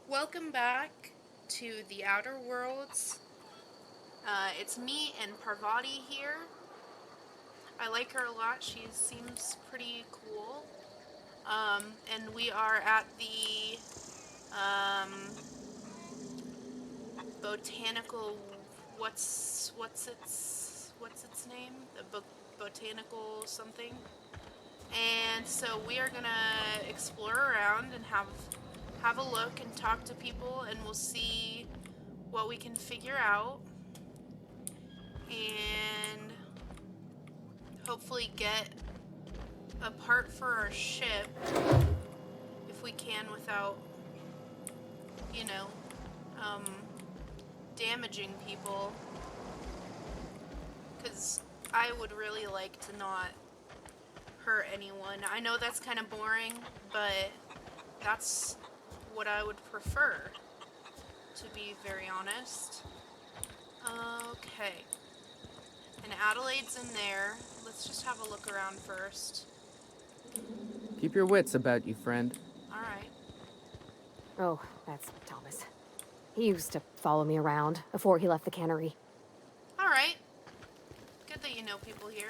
Welcome back to the Outer Worlds. It's me and Parvati here. I like her a lot. She seems pretty cool. And we are at the um, botanical. What's its name? The botanical something. And so we are gonna explore around and have a look and talk to people, and we'll see what we can figure out, and hopefully get a part for our ship if we can without, you know, um, damaging people. Because I would really like to not hurt anyone. I know that's kind of boring, but that's what I would prefer, to be very honest. Okay. And Adelaide's in there. Let's just have a look around first. Keep your wits about you, friend. Alright. Oh, that's Thomas. He used to follow me around before he left the cannery. Alright. Good that you know people here.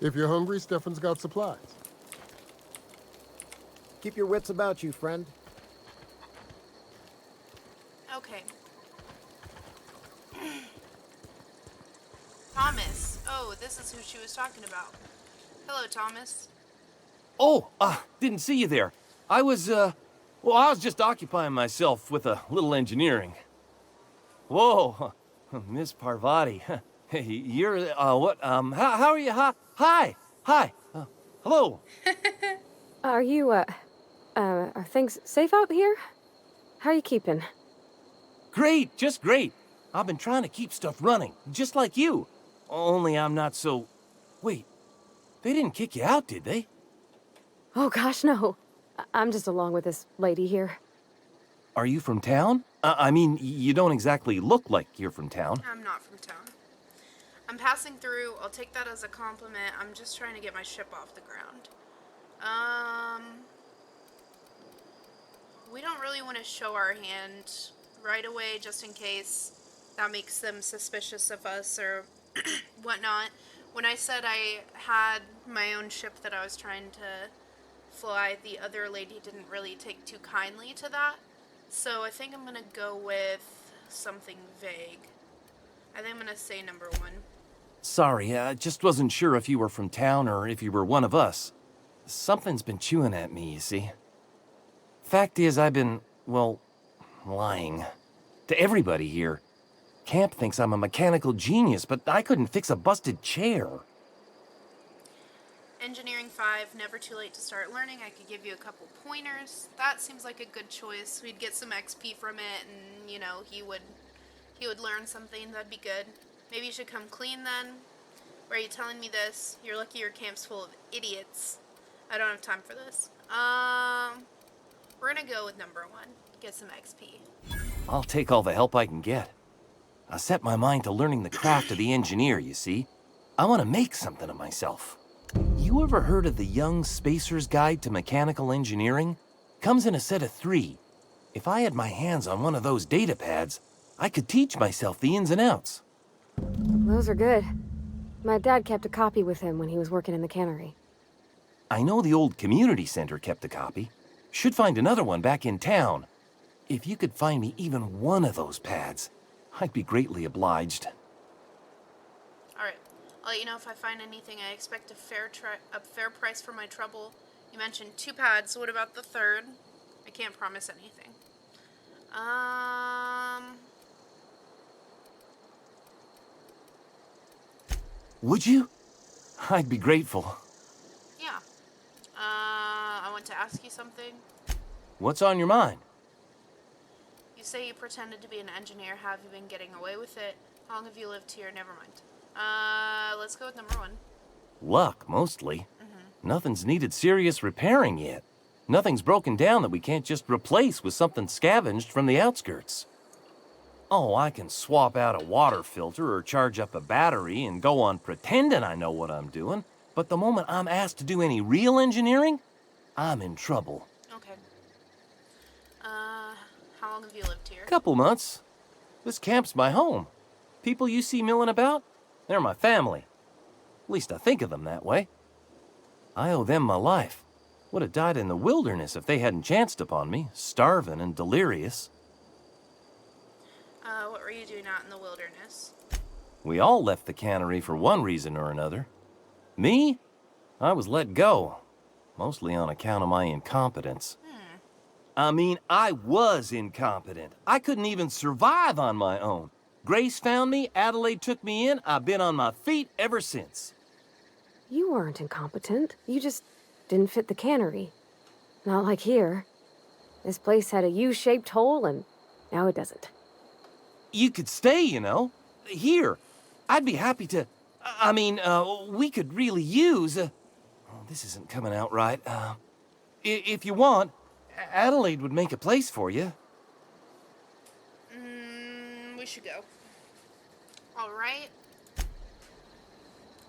If you're hungry, Stefan's got supplies. Keep your wits about you, friend. Okay. Thomas. Oh, this is who she was talking about. Hello, Thomas. Oh, didn't see you there. I was just occupying myself with a little engineering. Whoa, Miss Parvati. Hey, you're, how are you? Hi, hello. Are you, are things safe out here? How are you keeping? Great, just great. I've been trying to keep stuff running, just like you. Only I'm not so... Wait, they didn't kick you out, did they? Oh gosh, no. I'm just along with this lady here. Are you from town? I mean, you don't exactly look like you're from town. I'm not from town. I'm passing through. I'll take that as a compliment. I'm just trying to get my ship off the ground. We don't really want to show our hand right away, just in case that makes them suspicious of us or whatnot. When I said I had my own ship that I was trying to fly, the other lady didn't really take too kindly to that. So I think I'm going to go with something vague. I think I'm going to say number 1. Sorry, I just wasn't sure if you were from town or if you were one of us. Something's been chewing at me, you see. Fact is, I've been, well, lying. To everybody here. Camp thinks I'm a mechanical genius, but I couldn't fix a busted chair. Engineering 5, never too late to start learning. I could give you a couple pointers. That seems like a good choice. We'd get some XP from it, and, you know, he would learn something. That'd be good. Maybe you should come clean then. Why are you telling me this? You're lucky your camp's full of idiots. I don't have time for this. We're gonna go with number 1. Get some XP. I'll take all the help I can get. I set my mind to learning the craft of the engineer, you see. I want to make something of myself. You ever heard of the Young Spacer's Guide to Mechanical Engineering? Comes in a set of 3. If I had my hands on one of those data pads, I could teach myself the ins and outs. Those are good. My dad kept a copy with him when he was working in the cannery. I know the old community center kept a copy. Should find another one back in town. If you could find me even one of those pads, I'd be greatly obliged. Alright. I'll let you know if I find anything. I expect a fair price for my trouble. You mentioned 2 pads. What about the 3rd? I can't promise anything. Would you? I'd be grateful. Yeah. I want to ask you something. What's on your mind? You say you pretended to be an engineer. Have you been getting away with it? How long have you lived here? Never mind. Let's go with number 1. Luck, mostly. Nothing's needed serious repairing yet. Nothing's broken down that we can't just replace with something scavenged from the outskirts. Oh, I can swap out a water filter or charge up a battery and go on pretending I know what I'm doing, but the moment I'm asked to do any real engineering, I'm in trouble. Okay. How long have you lived here? Couple months. This camp's my home. People you see milling about, they're my family. At least I think of them that way. I owe them my life. Would have died in the wilderness if they hadn't chanced upon me, starving and delirious. What were you doing out in the wilderness? We all left the cannery for one reason or another. Me? I was let go, mostly on account of my incompetence. I mean, I was incompetent. I couldn't even survive on my own. Grace found me, Adelaide took me in, I've been on my feet ever since. You weren't incompetent. You just didn't fit the cannery. Not like here. This place had a U-shaped hole, and now it doesn't. You could stay, you know. Here. I'd be happy to... I mean, we could really use... oh, this isn't coming out right. If you want, Adelaide would make a place for you. We should go. Alright.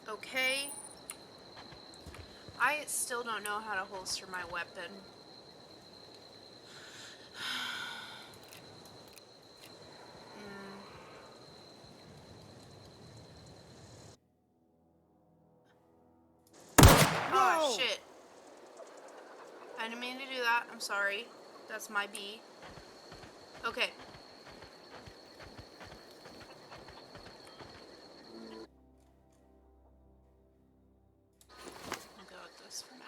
Okay. I still don't know how to holster my weapon. Oh, shit. I didn't mean to do that. I'm sorry. That's my B. Okay. I'll go with this for now.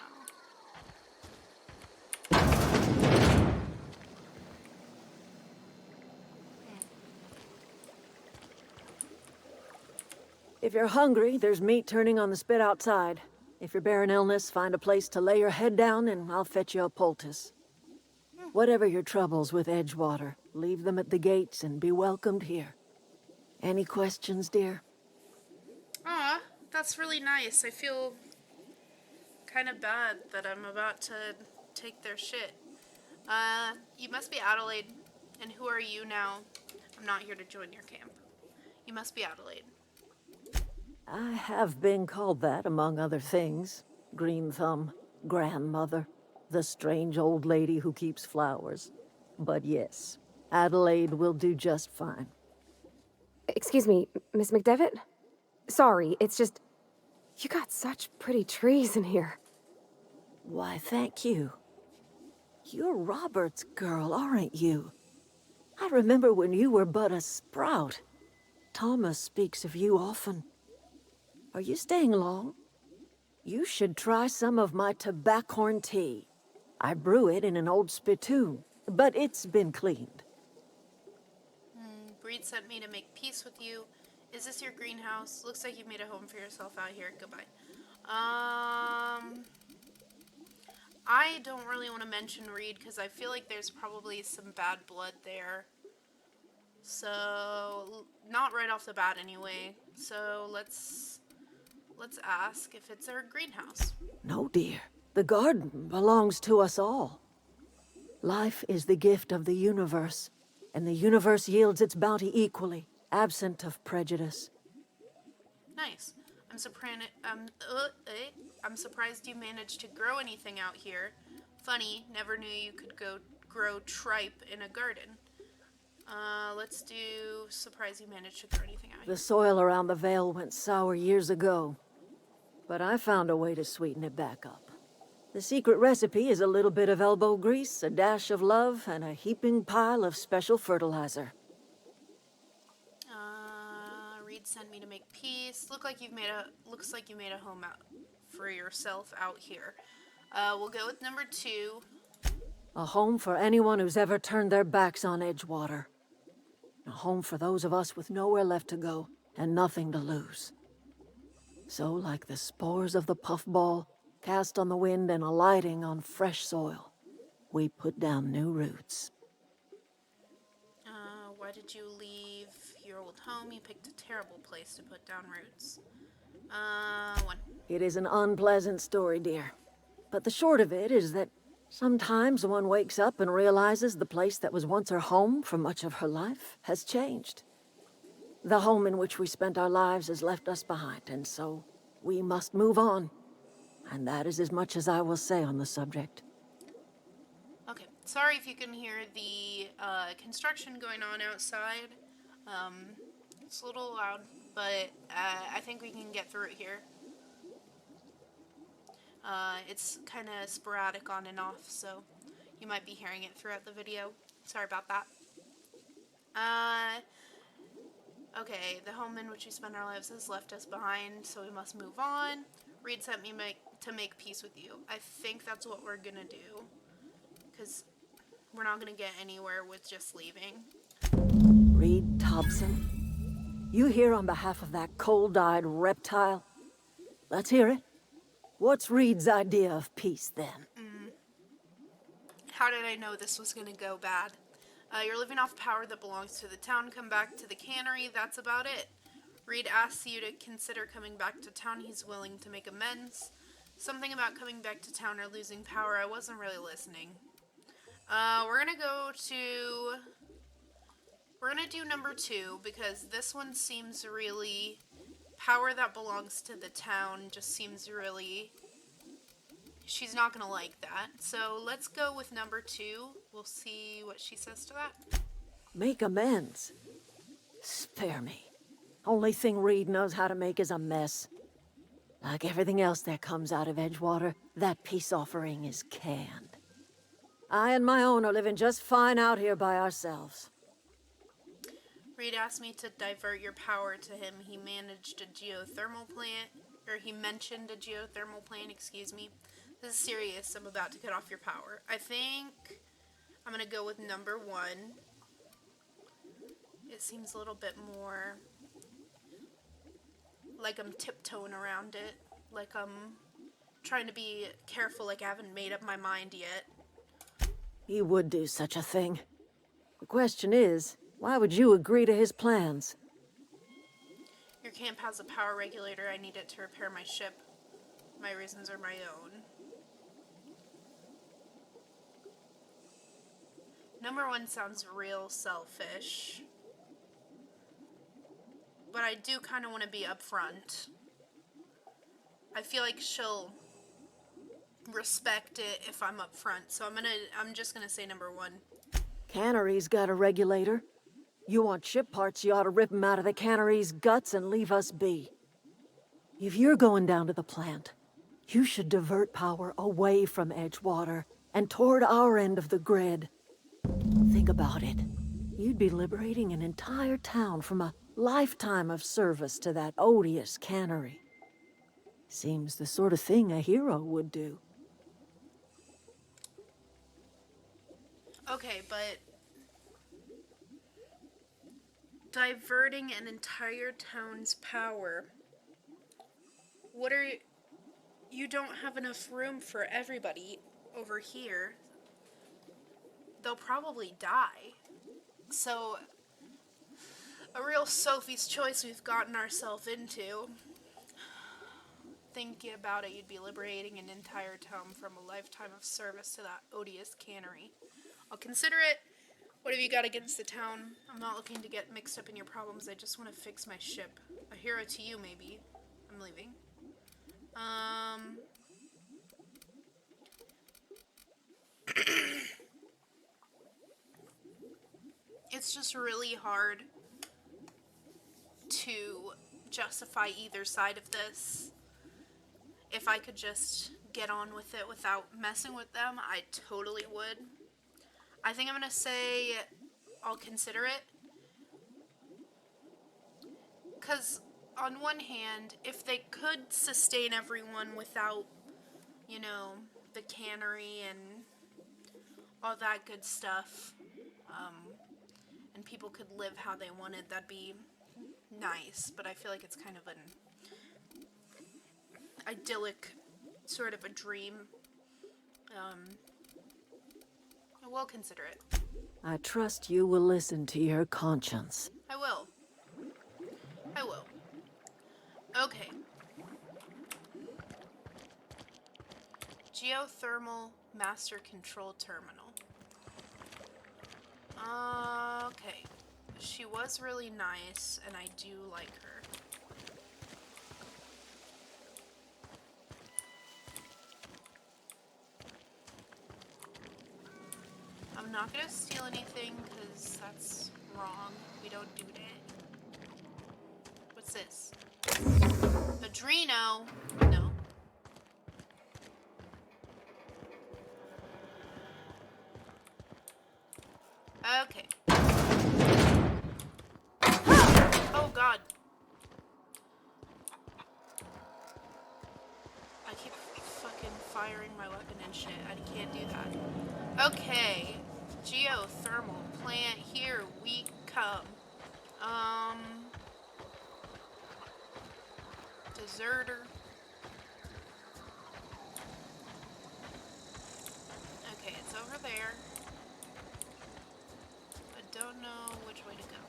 If you're hungry, there's meat turning on the spit outside. If you're bearing illness, find a place to lay your head down and I'll fetch you a poultice. Whatever your troubles with Edgewater, leave them at the gates and be welcomed here. Any questions, dear? Aw, that's really nice. I feel kind of bad that I'm about to take their shit. You must be Adelaide. And who are you now? I'm not here to join your camp. You must be Adelaide. I have been called that, among other things. Green Thumb, grandmother, the strange old lady who keeps flowers. But yes, Adelaide will do just fine. Excuse me, Miss McDevitt? Sorry, it's just... You got such pretty trees in here. Why, thank you. You're Robert's girl, aren't you? I remember when you were but a sprout. Thomas speaks of you often. Are you staying long? You should try some of my tobaccorn tea. I brew it in an old spittoon, but it's been cleaned. Breed sent me to make peace with you. Is this your greenhouse? Looks like you've made a home for yourself out here. Goodbye. I don't really want to mention Reed because I feel like there's probably some bad blood there. So, not right off the bat anyway. So, let's ask if it's our greenhouse. No, dear. The garden belongs to us all. Life is the gift of the universe, and the universe yields its bounty equally, absent of prejudice. Nice. I'm surprised you managed to grow anything out here. Funny, never knew you could grow tripe in a garden. Let's do surprised you managed to grow anything out here. The soil around the Vale went sour years ago, but I found a way to sweeten it back up. The secret recipe is a little bit of elbow grease, a dash of love, and a heaping pile of special fertilizer. Reed sent me to make peace. Looks like you made a home out for yourself out here. We'll go with number 2. A home for anyone who's ever turned their backs on Edgewater. A home for those of us with nowhere left to go and nothing to lose. So, like the spores of the puffball, cast on the wind and alighting on fresh soil, we put down new roots. Why did you leave your old home? You picked a terrible place to put down roots. 1. It is an unpleasant story, dear. But the short of it is that sometimes one wakes up and realizes the place that was once her home for much of her life has changed. The home in which we spent our lives has left us behind, and so we must move on. And that is as much as I will say on the subject. Okay, Sorry if you can hear the construction going on outside. It's a little loud, but I think we can get through it here. It's kind of sporadic on and off, so you might be hearing it throughout the video. Sorry about that. Okay, the home in which we spend our lives has left us behind, so we must move on. Reed sent me to make peace with you. I think that's what we're gonna do, because we're not gonna get anywhere with just leaving. Reed Thompson? You here on behalf of that cold-eyed reptile? Let's hear it. What's Reed's idea of peace, then? How did I know this was gonna go bad? You're living off power that belongs to the town. Come back to the cannery. That's about it. Reed asks you to consider coming back to town. He's willing to make amends. Something about coming back to town or losing power. I wasn't really listening. We're gonna go to... We're gonna do number 2 because this one seems really... Power that belongs to the town just seems really... She's not gonna like that. So let's go with number 2. We'll see what she says to that. Make amends? Spare me. Only thing Reed knows how to make is a mess. Like everything else that comes out of Edgewater, that peace offering is canned. I and my own are living just fine out here by ourselves. Reed asked me to divert your power to him. He managed a geothermal plant, or he mentioned a geothermal plant, excuse me. This is serious. I'm about to cut off your power. I think I'm going to go with number 1. It seems a little bit more like I'm tiptoeing around it. Like I'm trying to be careful, like I haven't made up my mind yet. He would do such a thing. The question is, why would you agree to his plans? Your camp has a power regulator. I need it to repair my ship. My reasons are my own. Number 1 sounds real selfish. But I do kind of want to be upfront. I feel like she'll respect it if I'm upfront. So I'm just gonna say number 1. Cannery's got a regulator. You want ship parts, you ought to rip 'em out of the cannery's guts and leave us be. If you're going down to the plant, you should divert power away from Edgewater and toward our end of the grid. Think about it. You'd be liberating an entire town from a lifetime of service to that odious cannery. Seems the sort of thing a hero would do. Okay, but diverting an entire town's power. What are you don't have enough room for everybody over here. They'll probably die. So a real Sophie's choice we've gotten ourselves into. Thinking about it, you'd be liberating an entire town from a lifetime of service to that odious cannery. I'll consider it. What have you got against the town? I'm not looking to get mixed up in your problems. I just want to fix my ship. A hero to you, maybe. I'm leaving. It's just really hard to justify either side of this. If I could just get on with it without messing with them, I totally would. I think I'm going to say I'll consider it. Because on one hand, if they could sustain everyone without, you know, the cannery and all that good stuff, and people could live how they wanted, that'd be nice. But I feel like it's kind of an idyllic sort of a dream. I will consider it. I trust you will listen to your conscience. I will. I will. Okay. Geothermal Master Control Terminal. Okay. She was really nice, and I do like her. I'm not gonna steal anything because that's wrong. We don't do that. What's this? Adreno? No. Okay. Oh god. I keep fucking firing my weapon and shit. I can't do that. Okay. Geothermal plant, here we come. Deserter. Okay, it's over there. I don't know which way to go.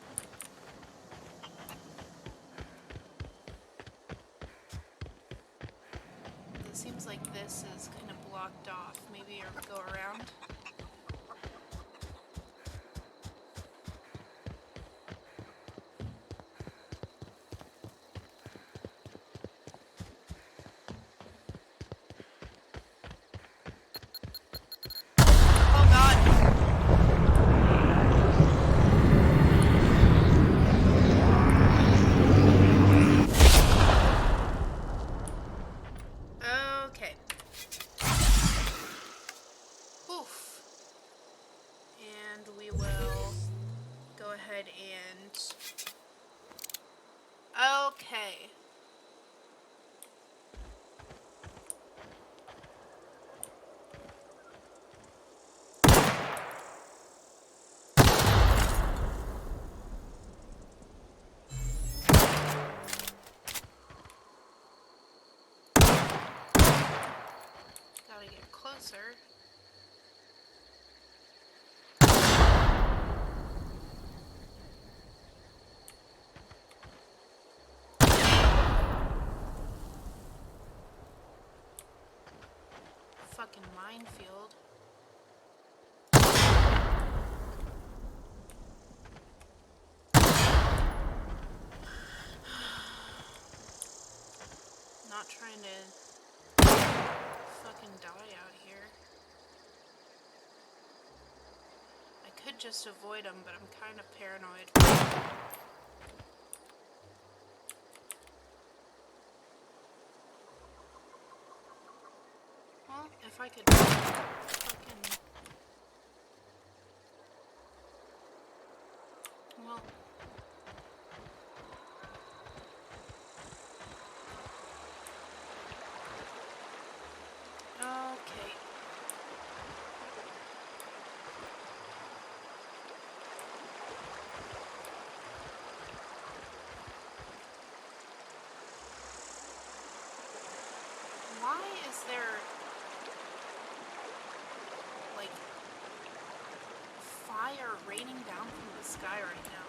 It seems like this is kind of blocked off. Maybe I'll go around. Oh god! Okay. Oof. And we will go ahead and... Okay. Gotta get closer. Fucking minefield. Not trying to fucking die out here. I could just avoid them, but I'm kind of paranoid. Well, if I could fucking... Well... Okay. Why is there, like, fire raining down from the sky right now?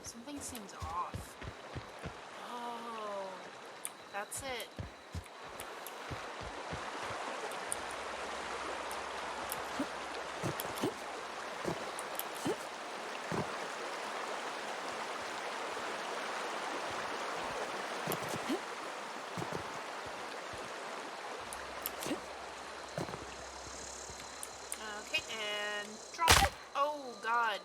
Something seems off. Oh, that's it. Okay, and drop it. Oh, God.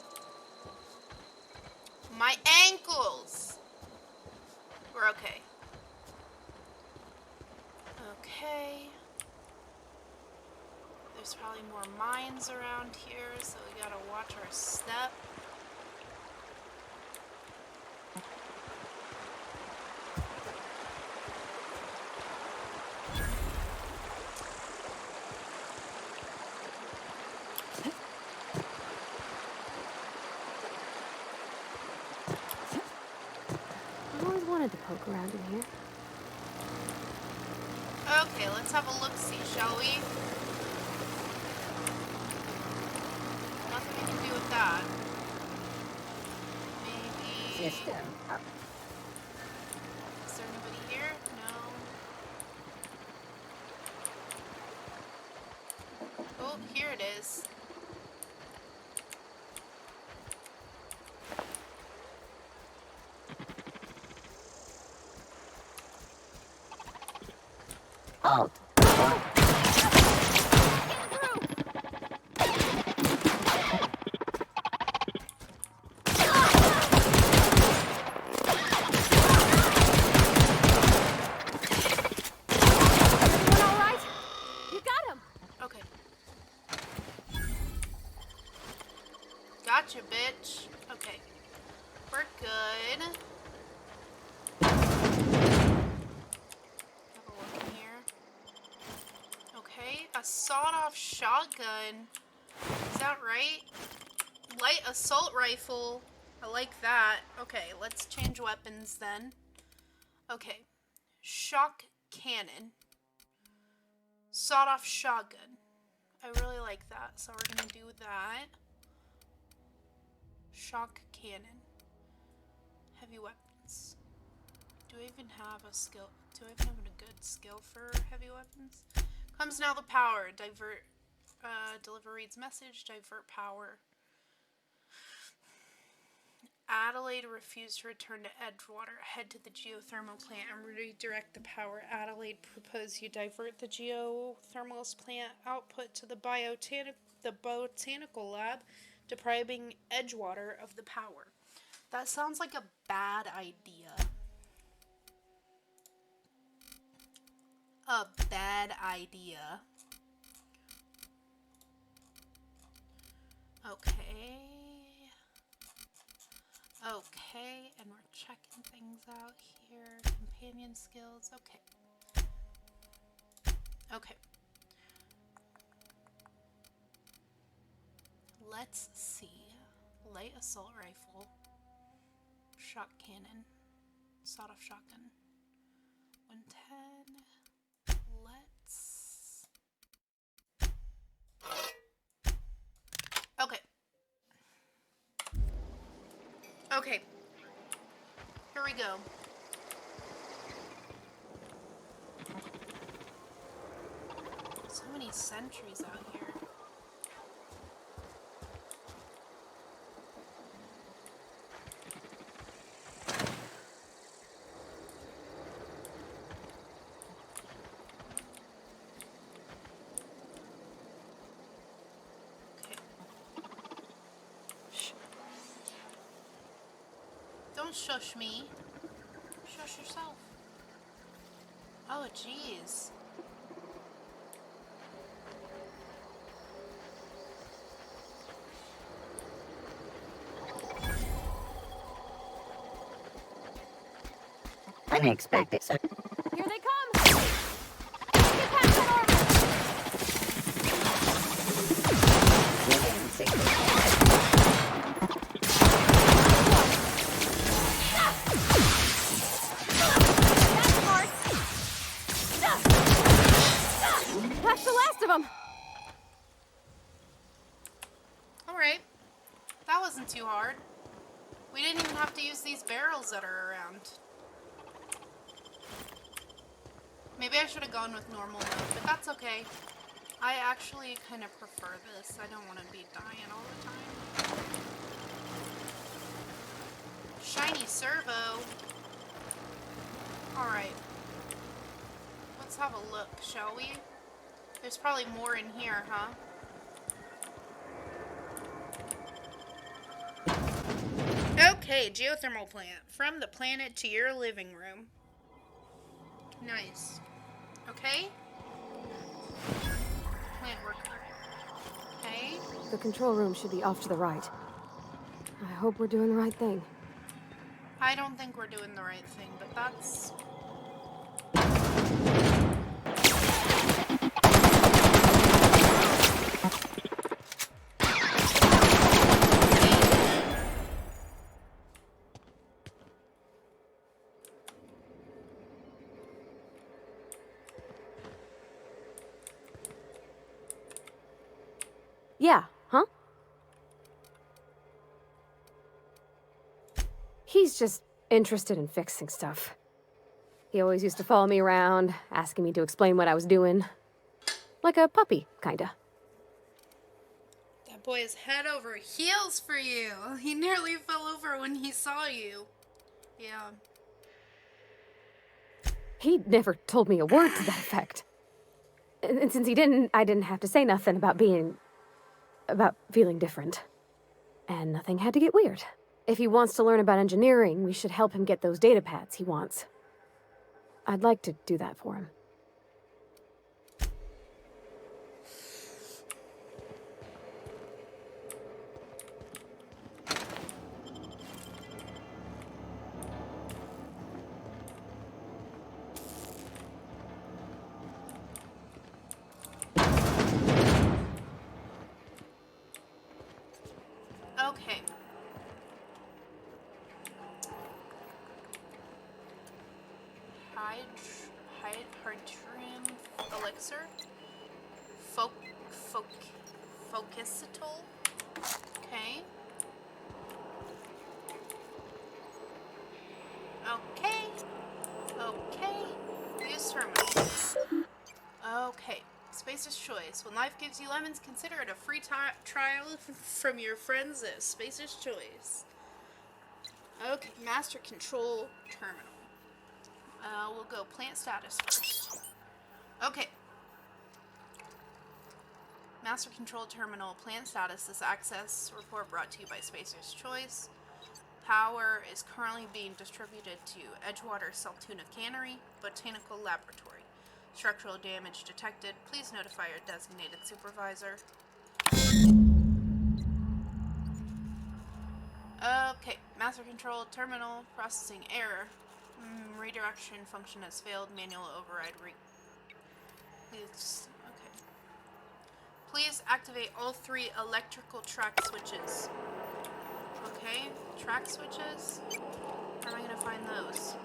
My ankles! We're okay. Okay. There's probably more mines around here, so we gotta watch our step. I always wanted to poke around in here. Okay, let's have a look-see, shall we? Nothing we can do with that. Maybe... System up. Is there anybody here? No. Oh, here it is. Alt. Okay. Gotcha, bitch. Okay. We're good. Have a look in here. Okay, a sawed-off shotgun. Is that right? Light assault rifle. I like that. Okay, let's change weapons then. Okay. Shock cannon. Sawed-off shotgun. I really like that, so we're gonna do that. Shock cannon. Heavy weapons. Do I even have a skill? Do I even have a good skill for heavy weapons? Comes now the power. Divert. Deliver reads message. Divert power. Adelaide refused to return to Edgewater. Head to the geothermal plant and redirect the power. Adelaide proposed you divert the geothermal plant output to the botanical lab, depriving Edgewater of the power. That sounds like a bad idea. A bad idea. Okay. Okay, and we're checking things out here. Companion skills. Okay. Okay. Let's see. Light assault rifle. Shock cannon. Sawed-off shotgun. 110. Let's... Okay. Okay. Here we go. So many sentries out here. Don't shush me. Shush yourself. Oh, jeez. Unexpected, sir. Here they come! Get past the armor! That's the last of them! Alright. That wasn't too hard. We didn't even have to use these barrels that are around. Maybe I should have gone with normal mode, but that's okay. I actually kind of prefer this. I don't want to be dying all the time. Shiny servo. Alright. Let's have a look, shall we? There's probably more in here, huh? Okay, geothermal plant. From the planet to your living room. Nice. Okay. Plant worker. Okay. The control room should be off to the right. I hope we're doing the right thing. I don't think we're doing the right thing, but that's... Yeah, huh? He's just interested in fixing stuff. He always used to follow me around, asking me to explain what I was doing. Like a puppy, kinda. That boy is head over heels for you. He nearly fell over when he saw you. Yeah. He never told me a word to that effect. And since he didn't, I didn't have to say nothing about feeling different. And nothing had to get weird. If he wants to learn about engineering, we should help him get those data pads he wants. I'd like to do that for him. Hydrium elixir. Focusitol. Okay. Okay. Okay. Use terminal. Okay. Spacer's Choice. When life gives you lemons, consider it a free trial from your friends at Spacer's Choice. Okay. Master Control Terminal. We'll go plant status first. Okay. Master Control Terminal plant status. This access report brought to you by Spacer's Choice. Power is currently being distributed to Edgewater Saltuna Cannery, Botanical Laboratory. Structural damage detected. Please notify your designated supervisor. Okay, Master Control Terminal processing error. Redirection function has failed. Manual override. Please. Okay. Please activate all 3 electrical track switches. Okay, track switches. How am I gonna find those?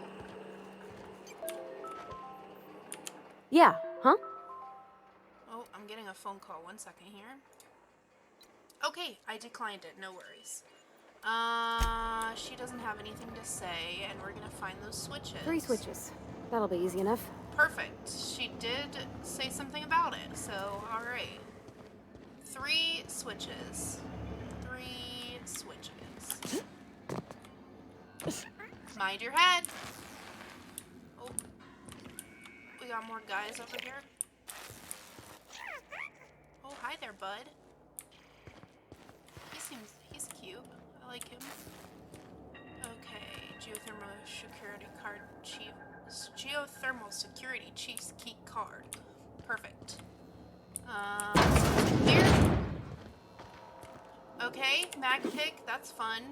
Yeah, huh? Oh, I'm getting a phone call. 1 second here. Okay, I declined it. No worries. She doesn't have anything to say, and we're gonna find those switches. 3 switches. That'll be easy enough. Perfect. She did say something about it, so alright. 3 switches. 3 switches. Mind your head! Oh. We got more guys over here. Oh, hi there, bud. He's cute. I like him. Okay, geothermal security chief's key card. Perfect. Here. Okay, mag pick, that's fun.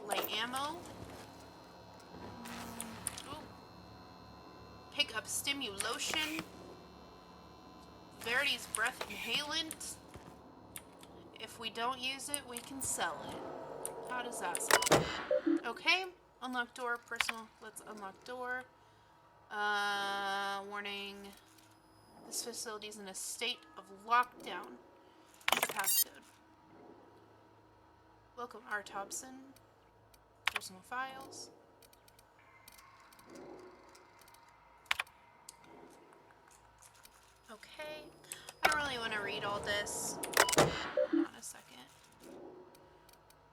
Light ammo. Ooh. Pick up stimulation. Verity's breath inhalant. If we don't use it, we can sell it. How does that sound? Okay. Unlock door. Personal. Let's unlock door. Warning. This facility is in a state of lockdown. Passcode. Welcome, R. Thompson. Personal files. Okay. I don't really want to read all this. Hold on a second.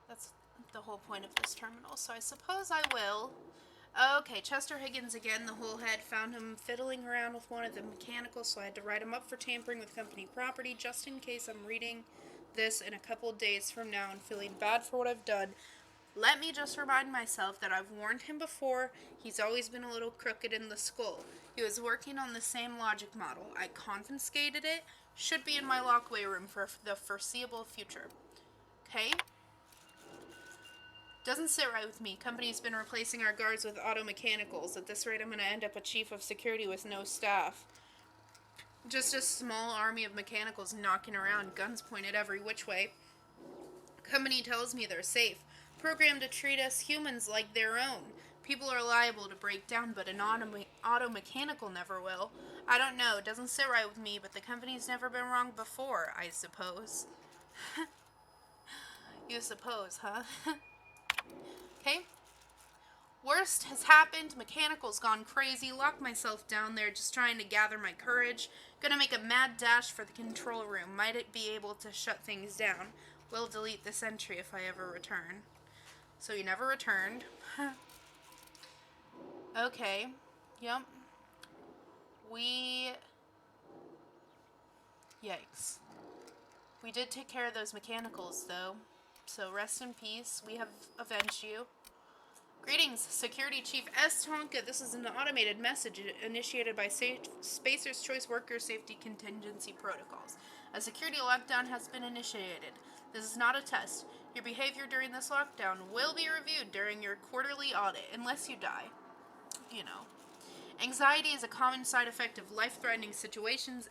That's the whole point of this terminal, so I suppose I will. Okay, Chester Higgins again, the whole head, found him fiddling around with one of the mechanicals, so I had to write him up for tampering with company property, just in case I'm reading this in a couple days from now and feeling bad for what I've done. Let me just remind myself that I've warned him before. He's always been a little crooked in the skull. He was working on the same logic model. I confiscated it. Should be in my lockway room for the foreseeable future. Okay? Doesn't sit right with me. Company's been replacing our guards with auto mechanicals. At this rate, I'm going to end up a chief of security with no staff. Just a small army of mechanicals knocking around, guns pointed every which way. Company tells me they're safe, programmed to treat us humans like their own. People are liable to break down, but an auto mechanical never will. I don't know. It doesn't sit right with me, but the company's never been wrong before, I suppose. You suppose, huh? Okay. Worst has happened. Mechanical's gone crazy. Locked myself down there just trying to gather my courage. Gonna make a mad dash for the control room. Might it be able to shut things down? Will delete this entry if I ever return. So you never returned. Okay. Yep. Yikes. We did take care of those mechanicals, though. So rest in peace. We have avenged you. Greetings, Security Chief S. Tonka. This is an automated message initiated by Spacer's Choice Worker Safety Contingency Protocols. A security lockdown has been initiated. This is not a test. Your behavior during this lockdown will be reviewed during your quarterly audit, unless you die. You know. Anxiety is a common side effect of life-threatening situations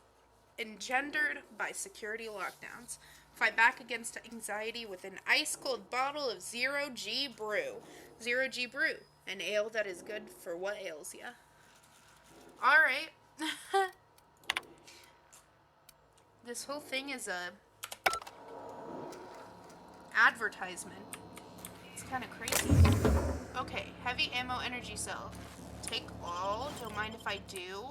engendered by security lockdowns. Fight back against anxiety with an ice-cold bottle of Zero G Brew. Zero G Brew, an ale that is good for what ails ya. Alright, This whole thing is a advertisement. It's kind of crazy. Okay, heavy ammo energy cell. Take all. Don't mind if I do.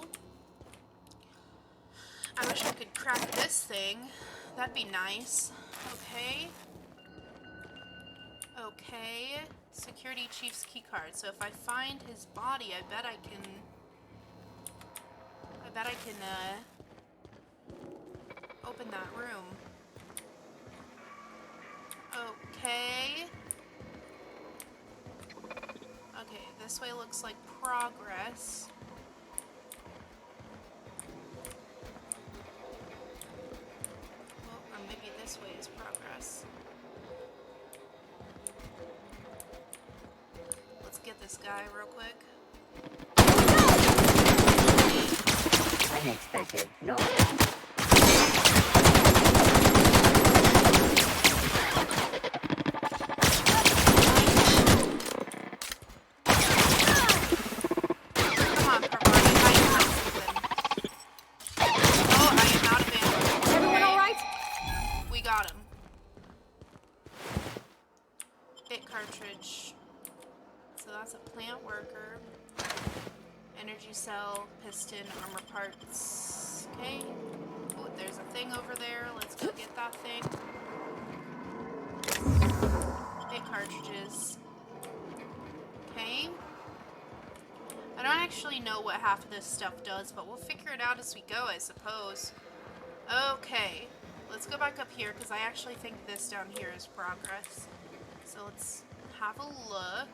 I wish I could crack this thing. That'd be nice. Okay. Okay. Security chief's keycard. So if I find his body, I bet I can open that room. Okay. Okay, this way looks like progress. Well, or maybe this way is progress. Let's get this guy real quick. Unexpected. No. Come on, Pravani, I have something. Oh, I am out of ammo. Everyone all right? We got him. Bit cartridge. So that's a plant worker. Energy cell, piston, armor parts. Okay. Oh, there's a thing over there. Let's go get that thing. Bit cartridges. Okay. I don't actually know what half of this stuff does, but we'll figure it out as we go, I suppose. Okay. Let's go back up here, because I actually think this down here is progress. So let's have a look.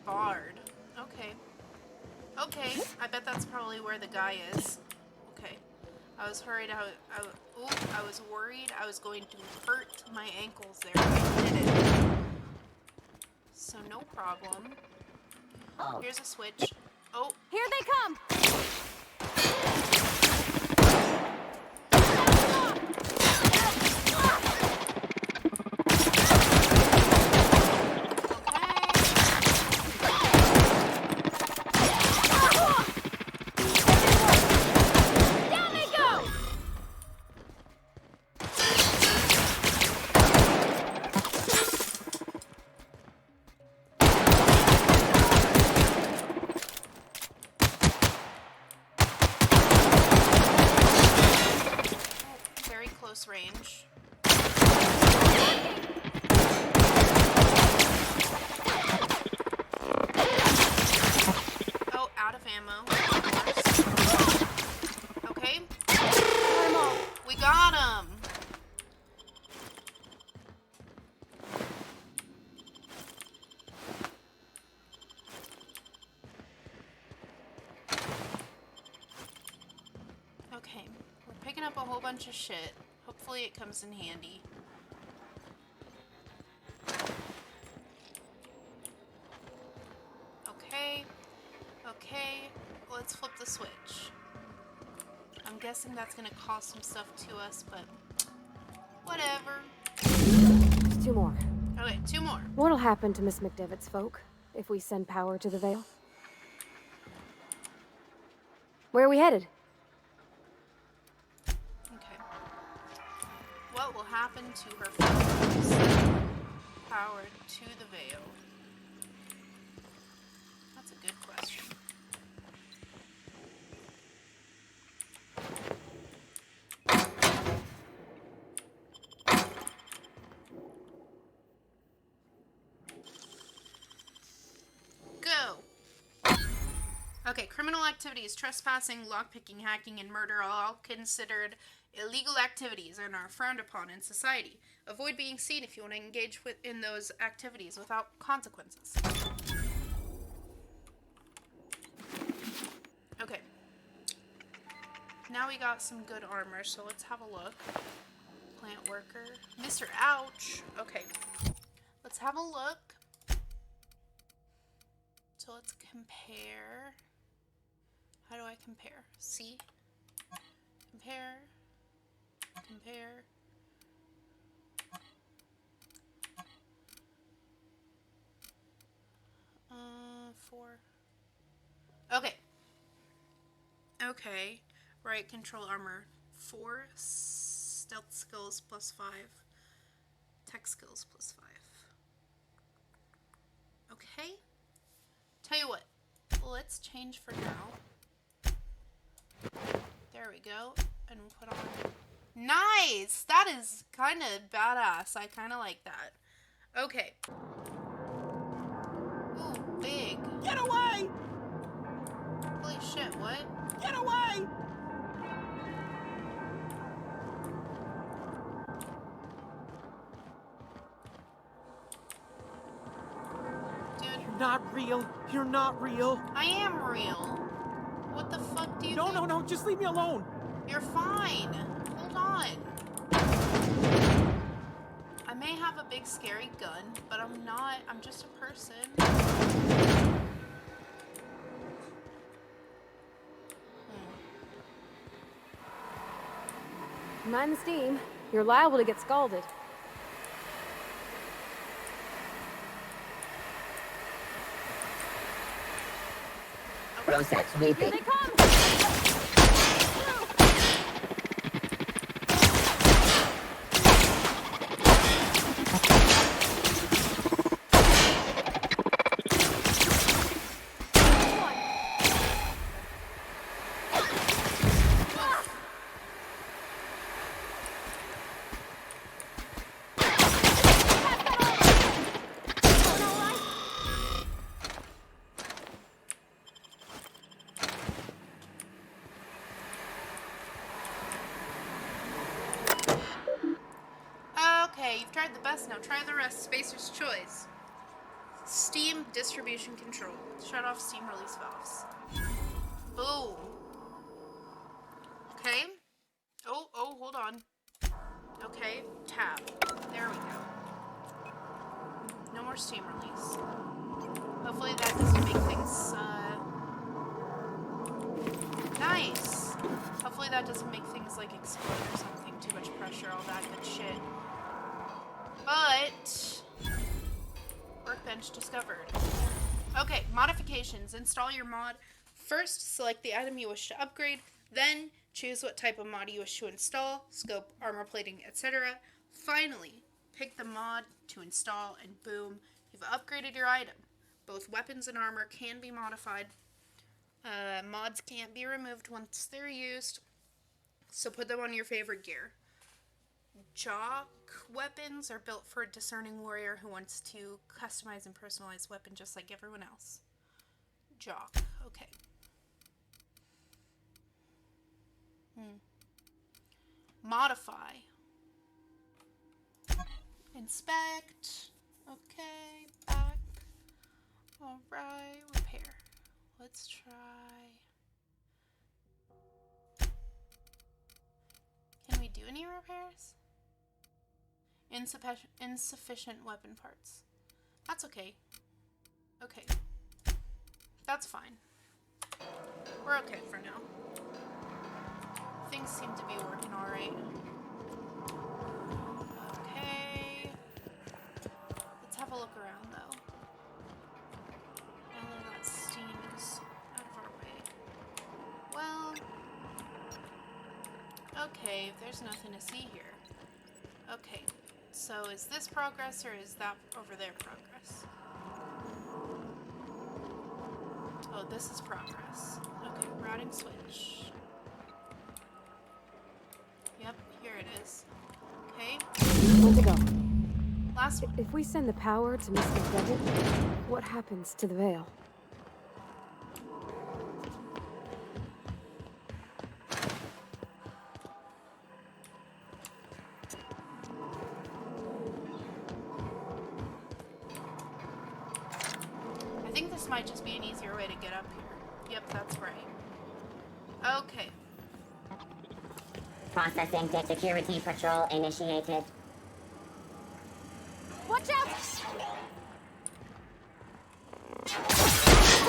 Bard. Okay. Okay, I bet that's probably where the guy is. Okay. I was worried I was worried I was going to hurt my ankles there. I did it. So no problem. Oh. Here's a switch. Oh, Here they come! Down they go! Very close range. Oh, out of ammo. Of course. Okay. We got him! Okay, we're picking up a whole bunch of shit. Hopefully it comes in handy. Okay, okay, let's flip the switch. I'm guessing that's gonna cost some stuff to us, but whatever. There's two more. Okay, two more. What'll happen to Miss McDevitt's folk if we send power to the Vale? Where are we headed? Okay. What will happen to her phone? Powered to the Vale. That's a good question. Go! Okay, criminal activities, trespassing, lockpicking, hacking, and murder are all considered illegal activities and are frowned upon in society. Avoid being seen if you want to engage in those activities without consequences. Okay. Now we got some good armor, so let's have a look. Plant worker. Mr. Ouch! Okay. Let's have a look. So let's compare. How do I compare? C. Compare. Compare. Four. Okay. Okay. Right, control armor 4, stealth skills +5, tech skills +5. Okay. Tell you what, let's change for now. There we go. And we'll put on. Nice! That is kind of badass. I kind of like that. Okay. Ooh, big. Get away! Holy shit, what? Get away! Dude, You're not real. You're not real. I am real. What the fuck do you No, think? no, no. Just leave me alone. You're fine. Hold on. I may have a big scary gun, but I'm not. I'm just a person. Mind the steam. You're liable to get scalded. Process Here sweeping. they come! Okay, you've tried the best, now try the rest. Spacer's choice. Steam distribution control. Shut off steam release valves. Boom. Okay. Oh, hold on. Okay, tab. There we go. No more steam release. Hopefully that doesn't make things, nice. Hopefully that doesn't make things like explode or something. Too much pressure, all that good shit. But workbench discovered. Okay, modifications. Install your mod. First, select the item you wish to upgrade. Then, choose what type of mod you wish to install, scope, armor plating, etc. Finally, pick the mod to install and boom, you've upgraded your item. Both weapons and armor can be modified. Mods can't be removed once they're used, so put them on your favorite gear. Jock weapons are built for a discerning warrior who wants to customize and personalize weapon just like everyone else. Jock, okay. Modify. Inspect. Okay, back. Alright, repair. Let's try. Can we do any repairs? Insufficient weapon parts. That's okay. Okay. That's fine. We're okay for now. Things seem to be working alright. Okay. Let's have a look around though. All of that steam is out of our way. Well, okay, there's nothing to see here. Okay, so is this progress or is that over there progress? Oh, this is progress. Okay, routing switch. Yep, here it is. Okay, Where'd they go? last one. If we send the power to Miss McDevitt, what happens to the veil? I think this might just be an easier way to get up here. Yep, that's right. Okay. Processing to security patrol initiated. Watch out! Too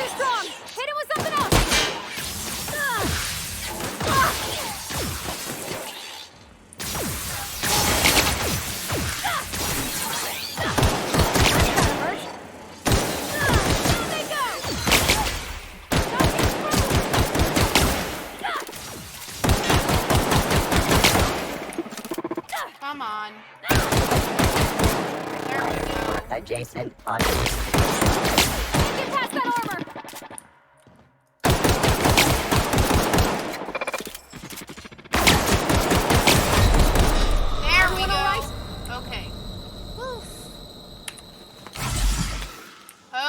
strong! Hit it with something else! There they go! Come on. There we go. Adjacent on. Get past that armor! There we Everyone go. all right? Okay. Whew.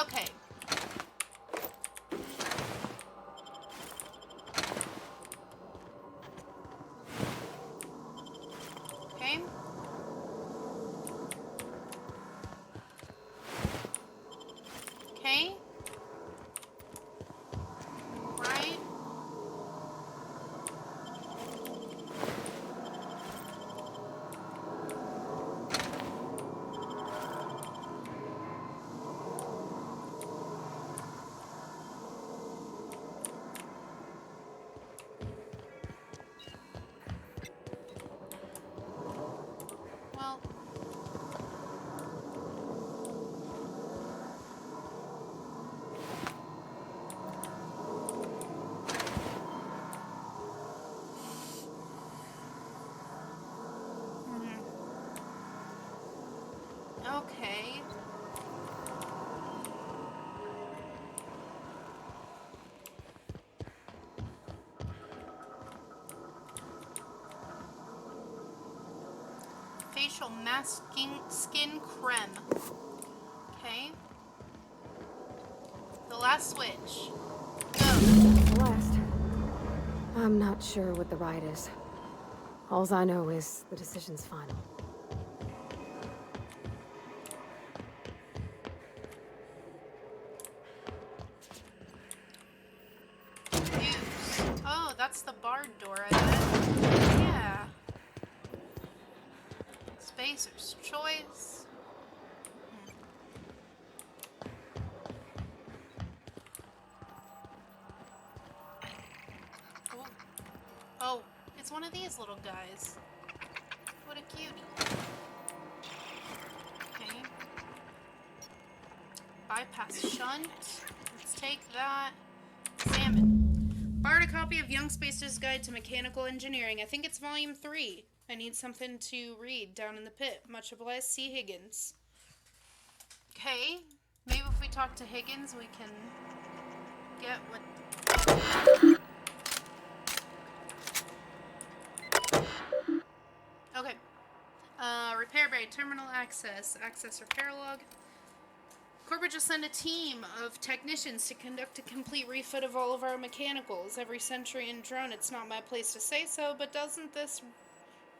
Okay. Okay. Okay. Right. Well. Okay. Facial masking skin creme. Okay. The last switch. Go. The last. I'm not sure what the right is. Alls I know is the decision's final. Use. Oh, that's the barred door, I bet. Yeah. Spacer's choice. Oh. Oh, it's one of these little guys. What a cutie. Okay. Bypass shunt. Let's take that. Examine. Borrowed a copy of Young Spacer's Guide to Mechanical Engineering. I think it's volume 3. I need something to read down in the pit. Much obliged, C. Higgins. Okay. Maybe if we talk to Higgins, we can get what... Okay. Repair bay, terminal access, access repair log. Corporate just sent a team of technicians to conduct a complete refit of all of our mechanicals. Every Sentry and drone, it's not my place to say so, but doesn't this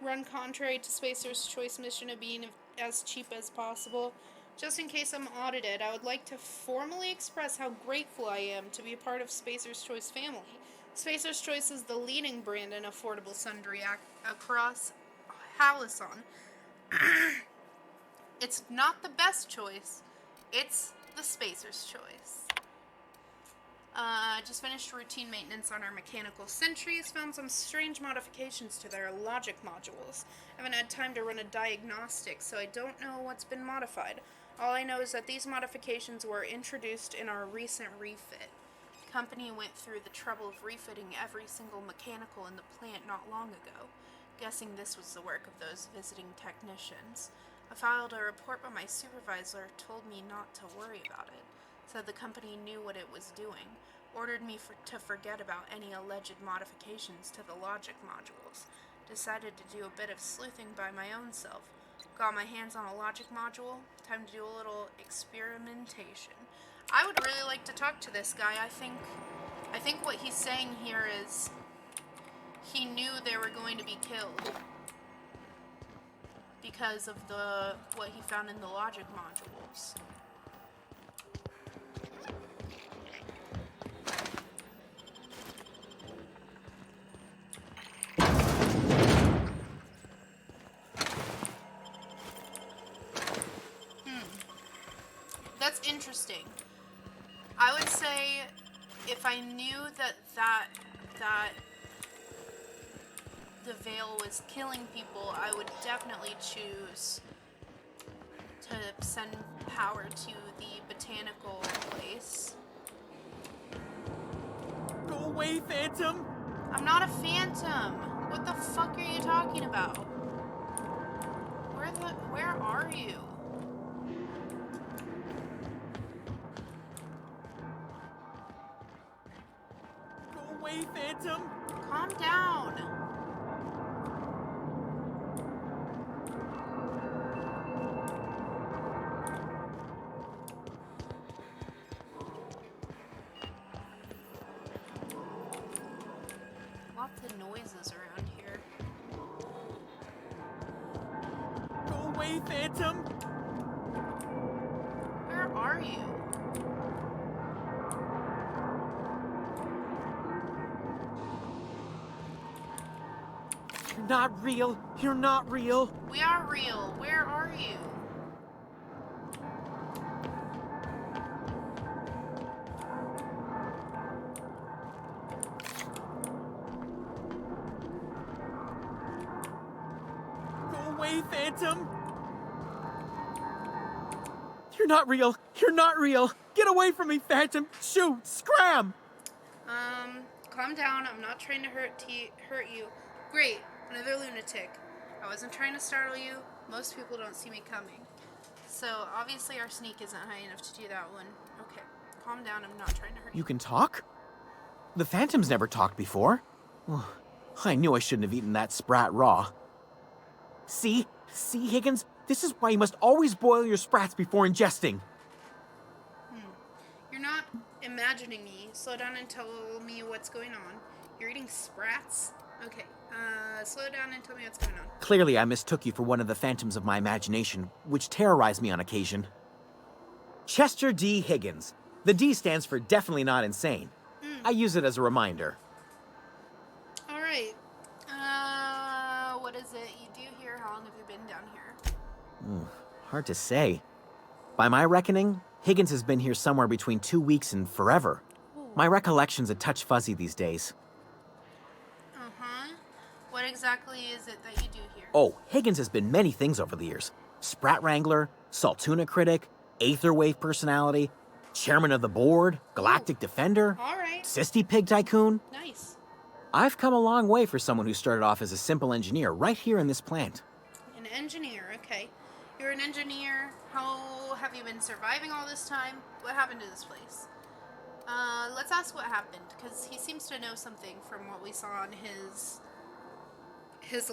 run contrary to Spacer's Choice mission of being as cheap as possible? Just in case I'm audited, I would like to formally express how grateful I am to be a part of Spacer's Choice family. Spacer's Choice is the leading brand in affordable sundry across Halisson. It's not the best choice. It's the Spacer's Choice. Just finished routine maintenance on our mechanical sentries. Found some strange modifications to their logic modules. Haven't had time to run a diagnostic, so I don't know what's been modified. All I know is that these modifications were introduced in our recent refit. The company went through the trouble of refitting every single mechanical in the plant not long ago. Guessing this was the work of those visiting technicians. I filed a report, but my supervisor told me not to worry about it. Said the company knew what it was doing. Ordered me to forget about any alleged modifications to the logic modules. Decided to do a bit of sleuthing by my own self. Got my hands on a logic module. Time to do a little experimentation. I would really like to talk to this guy. I think what he's saying here is he knew they were going to be killed because of what he found in the logic modules. That's interesting. I would say if I knew that the Veil was killing people, I would definitely choose to send power to the botanical place. Go away, Phantom! I'm not a phantom! What the fuck are you talking about? are you? Go away, Phantom! Calm down. Lots of noises around here. Go away, Phantom! Where are you? You're not real! You're not real! We are real. Where are you? Go away, Phantom! You're not real! You're not real! Get away from me, Phantom! Shoot! Scram! Calm down. I'm not trying to hurt you. Great. Another lunatic. I wasn't trying to startle you. Most people don't see me coming. So, obviously our sneak isn't high enough to do that one. Okay. Calm down. I'm not trying to hurt you. You can talk? The Phantom's never talked before. I knew I shouldn't have eaten that sprat raw. See? See, Higgins? This is why you must always boil your sprats before ingesting. You're not imagining me. Slow down and tell me what's going on. You're eating sprats? Okay. Slow down and tell me what's going on. Clearly, I mistook you for one of the phantoms of my imagination, which terrorized me on occasion. Chester D. Higgins. The D stands for definitely not insane. I use it as a reminder. Alright. What is it you do here? How long have you been down here? Hard to say. By my reckoning, Higgins has been here somewhere between 2 weeks and forever. My recollection's a touch fuzzy these days. What exactly is it that you do here? Oh, Higgins has been many things over the years. Sprat Wrangler, Saltuna Critic, Aetherwave Personality, Chairman of the Board, Galactic Defender, Alright. Sisty Pig Tycoon. Nice. I've come a long way for someone who started off as a simple engineer right here in this plant. An engineer, okay. You're an engineer. How have you been surviving all this time? What happened to this place? Let's ask what happened, because he seems to know something from what we saw on his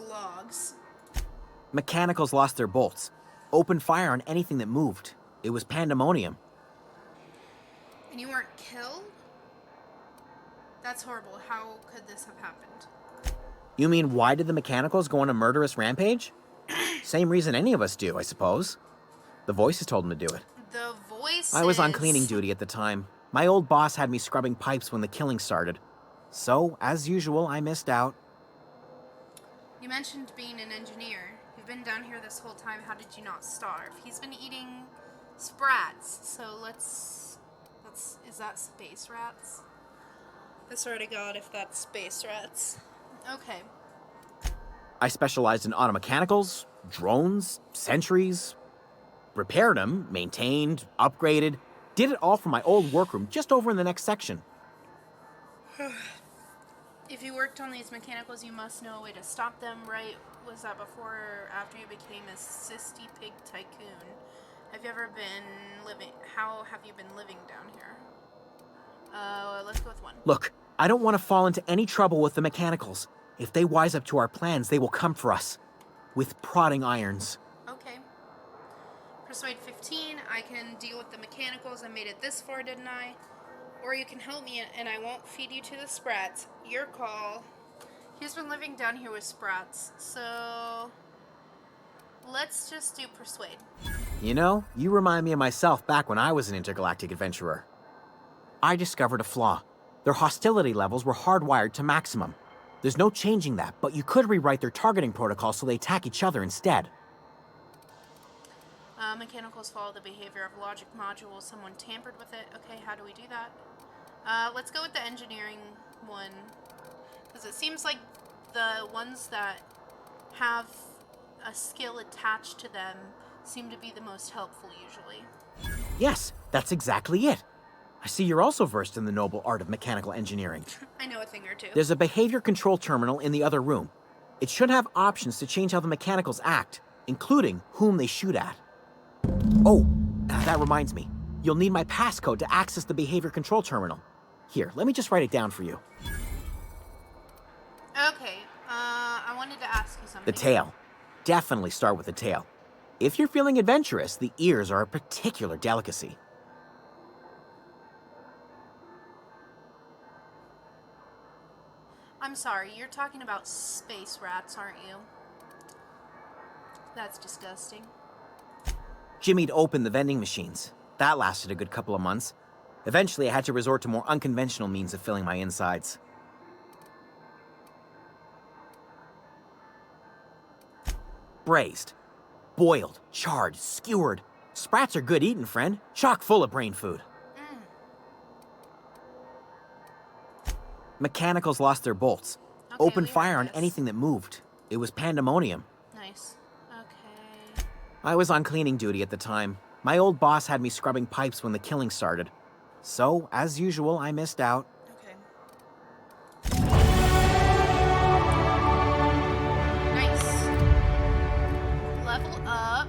logs. Mechanicals lost their bolts. Opened fire on anything that moved. It was pandemonium. And you weren't killed? That's horrible. How could this have happened? You mean, why did the Mechanicals go on a murderous rampage? Same reason any of us do, I suppose. The voices told them to do it. The voices... I was on cleaning duty at the time. My old boss had me scrubbing pipes when the killing started. So, as usual, I missed out. You mentioned being an engineer. You've been down here this whole time. How did you not starve? He's been eating sprats. So is that space rats? I swear to God, if that's space rats. Okay. I specialized in automechanicals, drones, sentries. Repaired them, maintained, upgraded. Did it all from my old workroom just over in the next section. If you worked on these mechanicals, you must know a way to stop them, right? Was that before or after you became a Sisty Pig Tycoon? Have you ever been living... How have you been living down here? Let's go with one. Look, I don't want to fall into any trouble with the mechanicals. If they wise up to our plans, they will come for us. With prodding irons. Okay. Persuade 15, I can deal with the mechanicals. I made it this far, didn't I? Or you can help me and I won't feed you to the sprats. Your call. He's been living down here with sprats, so... Let's just do persuade. You know, you remind me of myself back when I was an intergalactic adventurer. I discovered a flaw. Their hostility levels were hardwired to maximum. There's no changing that, but you could rewrite their targeting protocol so they attack each other instead. Mechanicals follow the behavior of logic module. Someone tampered with it. Okay, how do we do that? Let's go with the engineering one. Because it seems like the ones that have a skill attached to them seem to be the most helpful usually. Yes, that's exactly it. I see you're also versed in the noble art of mechanical engineering. I know a thing or two. There's a behavior control terminal in the other room. It should have options to change how the mechanicals act, including whom they shoot at. Oh, that reminds me. You'll need my passcode to access the behavior control terminal. Here, let me just write it down for you. Okay, I wanted to ask you something. The tail. Definitely start with the tail. If you're feeling adventurous, the ears are a particular delicacy. I'm sorry, you're talking about space rats, aren't you? That's disgusting. Jimmy'd opened the vending machines. That lasted a good couple of months. Eventually, I had to resort to more unconventional means of filling my insides. Braised, boiled, charred, skewered. Sprats are good eating, friend. Chock full of brain food. Mechanicals lost their bolts. Okay, Opened we fire heard on this. anything that moved. It was pandemonium. Nice. Okay. I was on cleaning duty at the time. My old boss had me scrubbing pipes when the killing started. So, as usual, I missed out. Okay. Nice. Level up.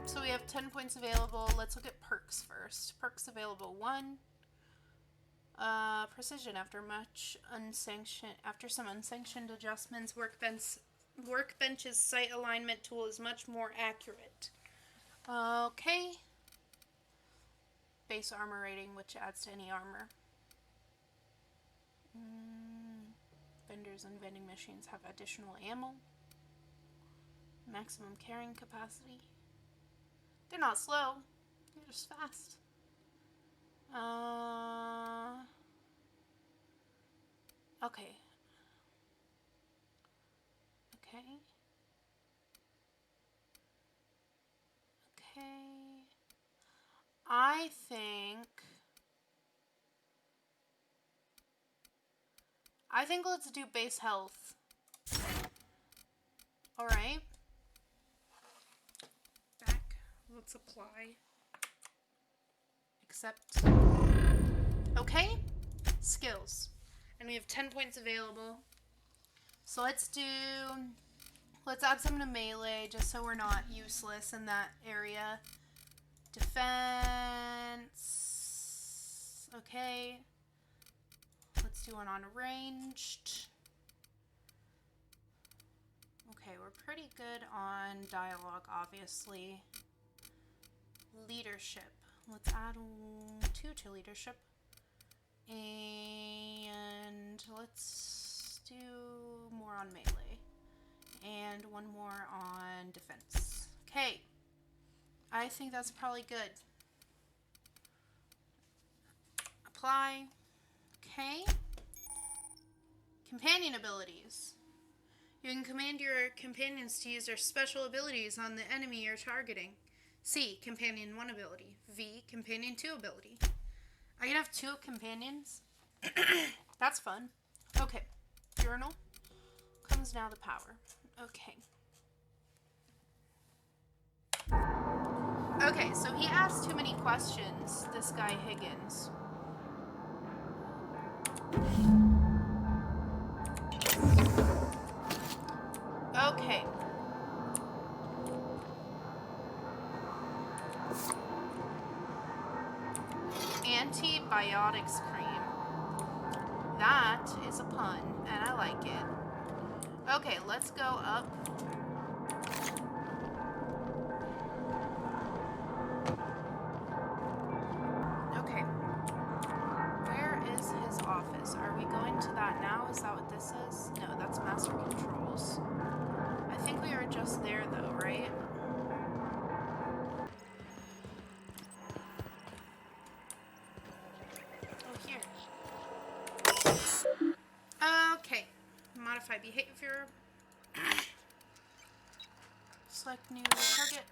So we have 10 points available. Let's look at perks first. Perks available 1. Precision after some unsanctioned adjustments, workbench's sight alignment tool is much more accurate. Okay. Base armor rating, which adds to any armor. Vendors and vending machines have additional ammo. Maximum carrying capacity. They're not slow. They're just fast. Okay. Okay. Okay. I think let's do base health. Alright. Back. Let's apply. Accept. Okay. Skills. And we have 10 points available. So let's add some to melee just so we're not useless in that area. Defense. Okay. Let's do one on ranged. Okay, we're pretty good on dialogue, obviously. Leadership. Let's add 2 to leadership. And let's do more on melee. And 1 more on defense. Okay. I think that's probably good. Apply. Okay. Companion abilities. You can command your companions to use their special abilities on the enemy you're targeting. C. Companion 1 ability. V. Companion 2 ability. I can have 2 companions. That's fun. Okay. Journal. Comes now the power. Okay. Okay, so he asked too many questions, this guy Higgins. Okay. Antibiotics cream. That is a pun, and I like it. Okay, let's go up. Okay. Where is his office? Are we going to that now? Is that what this is? No, that's master controls. I think we were just there though, right? Oh, here. Okay. Modify behavior. Select new target.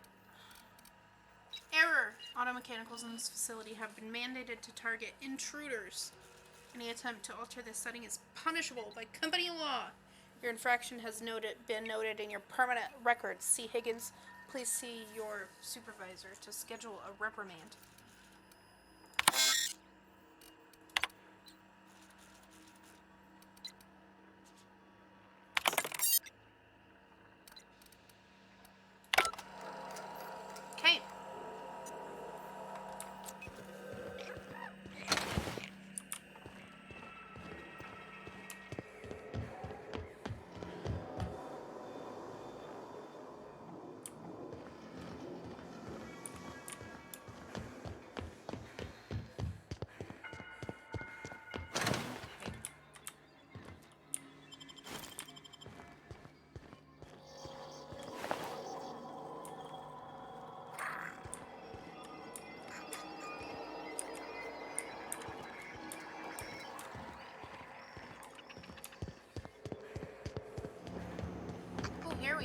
Error! Auto mechanicals in this facility have been mandated to target intruders. Any attempt to alter this setting is punishable by company law. Your infraction has been noted in your permanent records. C. Higgins, please see your supervisor to schedule a reprimand. Okay.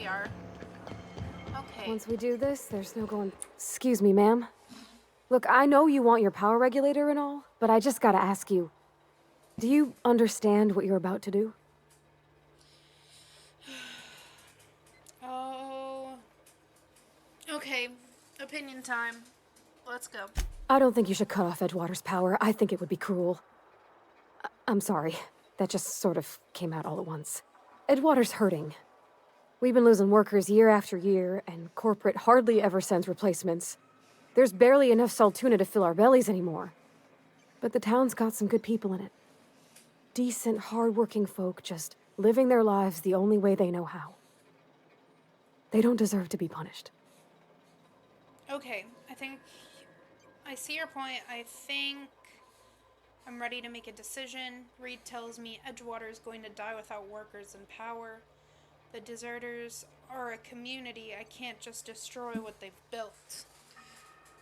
we are. Okay. Once we do this, there's no going... Excuse me, ma'am. Look, I know you want your power regulator and all, but I just gotta ask you. Do you understand what you're about to do? Oh. Okay. Opinion time. Let's go. I don't think you should cut off Edgewater's power. I think it would be cruel. I'm sorry. That just sort of came out all at once. Edgewater's hurting. We've been losing workers year after year, and corporate hardly ever sends replacements. There's barely enough Saltuna to fill our bellies anymore. But the town's got some good people in it. Decent, hard-working folk just living their lives the only way they know how. They don't deserve to be punished. Okay. I see your point. I think I'm ready to make a decision. Reed tells me Edgewater is going to die without workers and power. The deserters are a community. I can't just destroy what they've built.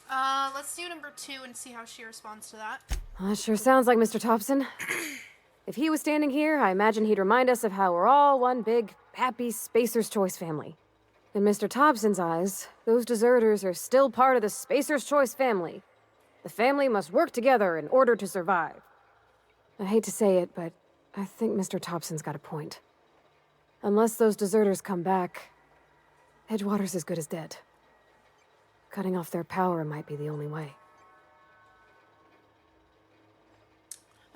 Let's do number 2 and see how she responds to that. That sure sounds like Mr. Thompson. If he was standing here, I imagine he'd remind us of how we're all one big, happy Spacer's Choice family. In Mr. Thompson's eyes, those deserters are still part of the Spacer's Choice family. The family must work together in order to survive. I hate to say it, but I think Mr. Thompson's got a point. Unless those deserters come back, Edgewater's as good as dead. Cutting off their power might be the only way.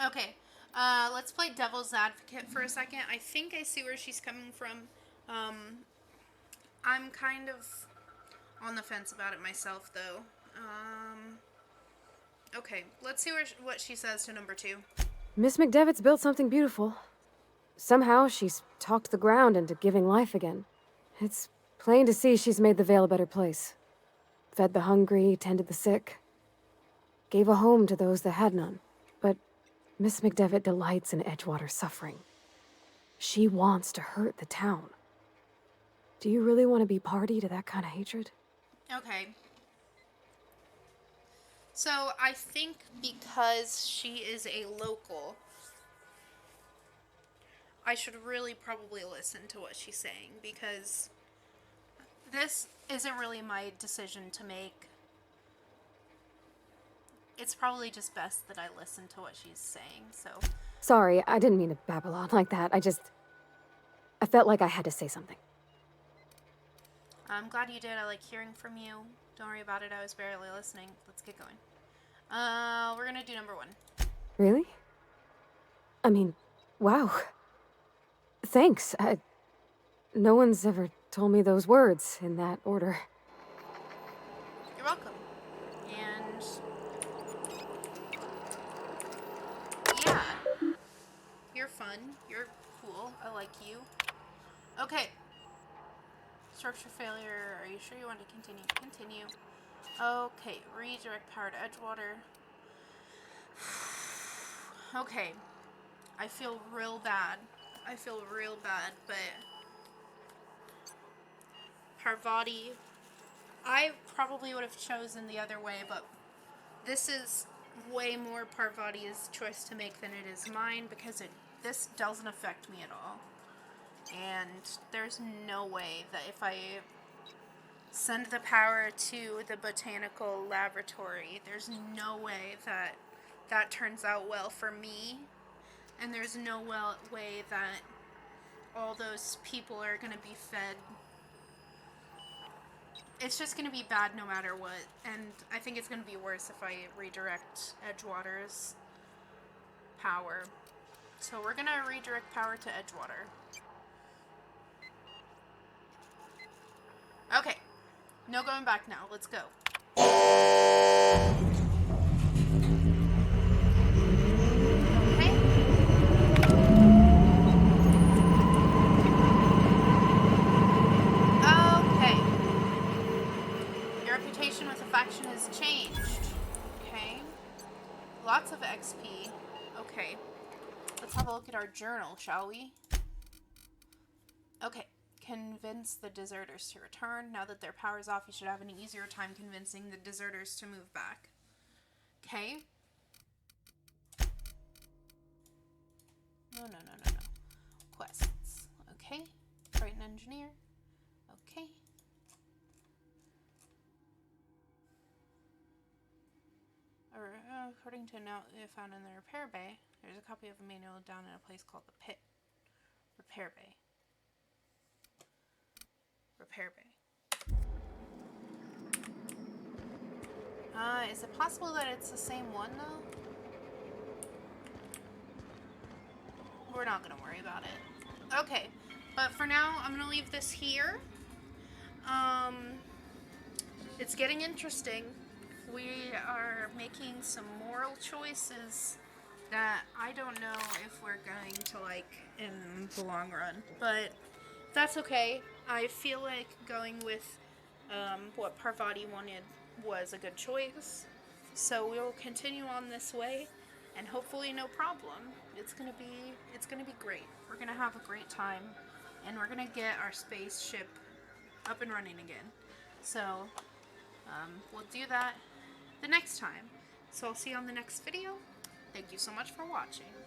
Okay. Let's play devil's advocate for a second. I think I see where she's coming from. I'm kind of on the fence about it myself, though. Okay, let's see what she says to number 2. Miss McDevitt's built something beautiful. Somehow she's talked the ground into giving life again. It's plain to see she's made the Vale a better place. Fed the hungry, tended the sick. Gave a home to those that had none. But Miss McDevitt delights in Edgewater's suffering. She wants to hurt the town. Do you really want to be party to that kind of hatred? Okay. So, I think because she is a local, I should really probably listen to what she's saying, because this isn't really my decision to make. It's probably just best that I listen to what she's saying, so... Sorry, I didn't mean to babble on like that. I felt like I had to say something. I'm glad you did. I like hearing from you. Don't worry about it. I was barely listening. Let's get going. We're gonna do number 1. Really? I mean, wow. Thanks. No one's ever told me those words in that order. You're welcome. And... yeah. You're fun. You're cool. I like you. Okay. Structure failure. Are you sure you want to continue? Continue. Okay. Redirect power to Edgewater. Okay. I feel real bad. But Parvati, I probably would have chosen the other way, but this is way more Parvati's choice to make than it is mine, because this doesn't affect me at all. And there's no way that if I send the power to the botanical laboratory, there's no way that that turns out well for me. And there's no way that all those people are going to be fed. It's just going to be bad no matter what. And I think it's going to be worse if I redirect Edgewater's power. So we're going to redirect power to Edgewater. Okay. No going back now. Let's go. Faction has changed. Okay. Lots of XP. Okay. Let's have a look at our journal, shall we? Okay. Convince the deserters to return. Now that their power's off, you should have an easier time convincing the deserters to move back. Okay. No. Quests. Okay. Create an engineer. according to a note they found in the repair bay, there's a copy of a manual down in a place called the pit. Repair bay. Repair bay. Is it possible that it's the same one, though? We're not gonna worry about it. Okay, but for now, I'm gonna leave this here. It's getting interesting. We are making some moral choices that I don't know if we're going to like in the long run, but that's okay. I feel like going with what Parvati wanted was a good choice, so we'll continue on this way, and hopefully no problem. It's gonna be great. We're gonna have a great time, and we're gonna get our spaceship up and running again. So we'll do that the next time. So I'll see you on the next video. Thank you so much for watching.